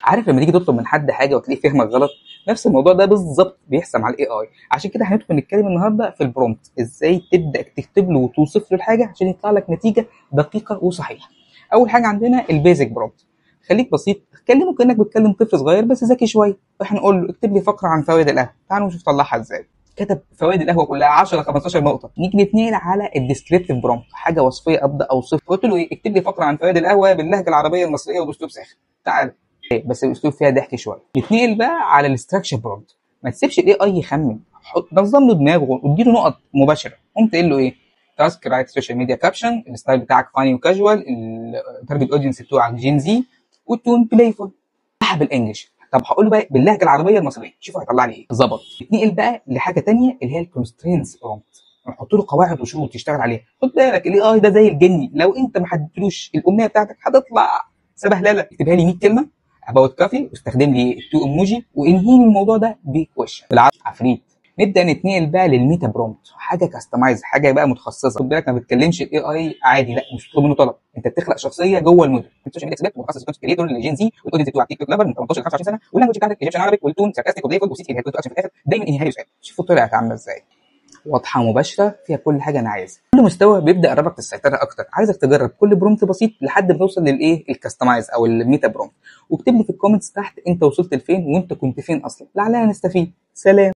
عارف لما تيجي تطلب من حد حاجه وتلاقيه فهمك غلط؟ نفس الموضوع ده بالظبط بيحصل مع الاي اي. عشان كده هندخل نتكلم النهارده في البرومبت، ازاي تبدا تكتب له وتوصف له الحاجه عشان يطلع لك نتيجه دقيقه وصحيحه. اول حاجه عندنا البيزك برومبت. خليك بسيط، كلمه كانك بتكلم طفل صغير بس ذكي شويه. احنا نقول له اكتب لي فقره عن فوائد القهوه، تعالوا نشوف طلعها ازاي. كتب فوائد القهوه كلها 10 15 نقطه. نيجي نتنقل على الديسكريبتيف برومبت، حاجه وصفيه ابدا اوصف. قلت له ايه؟ اكتب لي فقره عن فوائد القهوه باللهجه العربيه المصريه وباسلوب ساخر. تعال بس الاسلوب فيها ضحك شويه. نتنقل بقى على الاستراكشر برومبت. ما تسيبش الاي اي يخمن، نظم له دماغه واديله نقط مباشره. قمت قايل له ايه؟ تاسك رايت سوشيال ميديا كابشن، الستايل بتاعك فاني وكاجوال، التارجت اودينس بتوعك جين زي، والتون بلايفول. بالانجلش. طب هقول له بقى باللهجه العربيه المصريه، شوفوا هيطلع لي ايه. ظبط. نتنقل بقى لحاجه ثانيه اللي هي الكونسترينتس برومبت. نحط له قواعد وشروط يشتغل عليها. خد بالك الاي اي ده زي الجني، لو انت ما حددتلوش الامنيه بتاعتك هتطلع سبهلله. اكتبها لي 100 كلمه اباوت كافي، واستخدم لي التو ايموجي، وانهي لي الموضوع ده بكويشن بالعربي عفريت. نبدا نتنقل بقى للميتا برومبت، حاجه كاستمايز، حاجه بقى متخصصه. خد بالك ما بتكلمش الاي اي عادي، لا مش بتطلب منه طلب، انت بتخلق شخصيه جوه الموديل. السوشيال ميديا اكسبرت متخصص كونتنت كريتور للجين زي، والاودينس بتوعك تيك توك لافر من 18 ل 25 سنه، واللانجوج بتاعتك ايجيبشن عربيك، والتون ساركاستيك وبلايفول، وسيتي اللي هي في الاخر دايما انهي سؤال. شوفوا طلعت عامله ازاي، واضحه مباشره فيها كل حاجه انا عايزها. كل مستوى بيبدا يقربك للسيطره اكتر. عايزك تجرب كل برومت بسيط لحد ما توصل للايه الكاستمايز او الميتا برومت. واكتب لي في الكومنتس تحت انت وصلت لفين وانت كنت فين اصلا، لعلنا نستفيد. سلام.